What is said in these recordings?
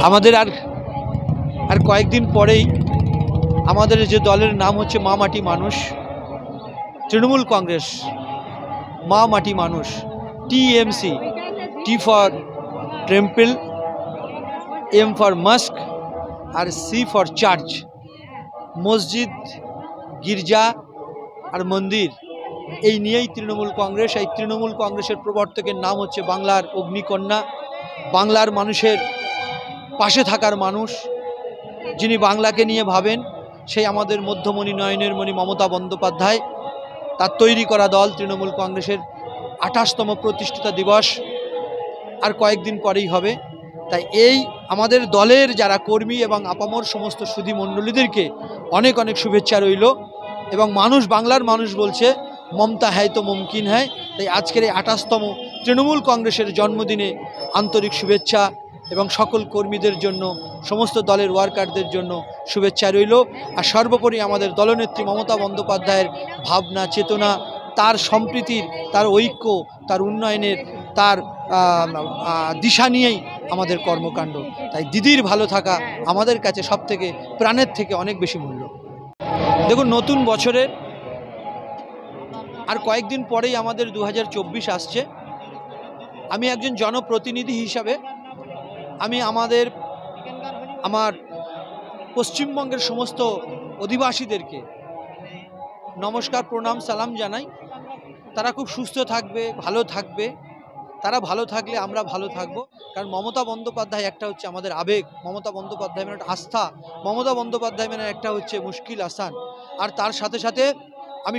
আমাদের আর আর কয়েকদিন পরেই আমাদের যে দলের নাম হচ্ছে মা মাটি মানুষ, তৃণমূল কংগ্রেস, মা মাটি মানুষ, TMC, T for temple, M for mosque আর সি ফর চার্চ। মসজিদ, গির্জা আর মন্দির এই নিয়েই তৃণমূল কংগ্রেস। এই তৃণমূল কংগ্রেসের প্রবর্তকের নাম হচ্ছে বাংলার অগ্নিকন্যা, বাংলার মানুষের পাশে থাকার মানুষ, যিনি বাংলাকে নিয়ে ভাবেন, সেই আমাদের মধ্যমণি নয়নের মণি মমতা বন্দ্যোপাধ্যায়। তার তৈরি করা দল তৃণমূল কংগ্রেসের ২৮তম প্রতিষ্ঠাতা দিবস আর কয়েকদিন পরেই হবে। তাই এই আমাদের দলের যারা কর্মী এবং আপামর সমস্ত সুধী মণ্ডলীদেরকে অনেক অনেক শুভেচ্ছা রইল। এবং মানুষ, বাংলার মানুষ বলছে মমতা হ্যায় তো মুমকিন হ্যায়। তাই আজকের এই ২৮তম তৃণমূল কংগ্রেসের জন্মদিনে আন্তরিক শুভেচ্ছা এবং সকল কর্মীদের জন্য, সমস্ত দলের ওয়ার্কারদের জন্য শুভেচ্ছা রইল। আর সর্বোপরি আমাদের দলনেত্রী মমতা বন্দ্যোপাধ্যায়ের ভাবনা, চেতনা, তার সম্প্রীতির, তার ঐক্য, তার উন্নয়নের, তার দিশা নিয়েই আমাদের কর্মকাণ্ড। তাই দিদির ভালো থাকা আমাদের কাছে সবথেকে, প্রাণের থেকে অনেক বেশি মূল্য। দেখুন, নতুন বছরের আর কয়েকদিন পরেই আমাদের ২০২৪ আসছে। আমি একজন জনপ্রতিনিধি হিসাবে আমি আমার পশ্চিমবঙ্গের সমস্ত অধিবাসীদেরকে নমস্কার, প্রণাম, সালাম জানাই। তারা খুব সুস্থ থাকবে, ভালো থাকবে। তারা ভালো থাকলে আমরা ভালো থাকবো। কারণ মমতা বন্দ্যোপাধ্যায় একটা হচ্ছে আমাদের আবেগ, মমতা বন্দ্যোপাধ্যায় মানে একটা আস্থা, মমতা বন্দ্যোপাধ্যায় মানে একটা হচ্ছে মুশকিল আসান। আর তার সাথে সাথে আমি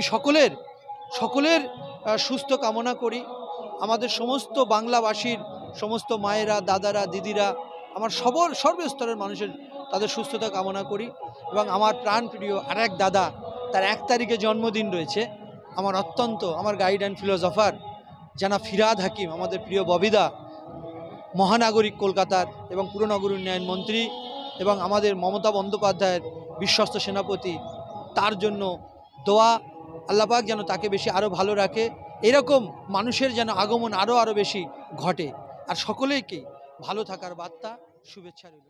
সকলের সুস্থ কামনা করি। আমাদের সমস্ত বাংলাভাষীর সমস্ত মায়েরা, দাদারা, দিদিরা, আমার সর্বস্তরের মানুষের তাদের সুস্থতা কামনা করি। এবং আমার প্রাণপ্রিয় আরেক দাদা, তার ১ তারিখে জন্মদিন রয়েছে, আমার গাইড অ্যান্ড ফিলোসফার জানাব ফিরহাদ হাকিম, আমাদের প্রিয় ববিদা, মহানাগরিক কলকাতার এবং পুরনগর উন্নয়ন মন্ত্রী এবং আমাদের মমতা বন্দ্যোপাধ্যায়ের বিশ্বস্ত সেনাপতি। তার জন্য দোয়া, আল্লাহ পাক যেন তাকে বেশি আরও ভালো রাখে। এরকম মানুষের যেন আগমন আরও বেশি ঘটে। আর সকলেইকে ভালো থাকার বার্তা, শুভেচ্ছা রইল।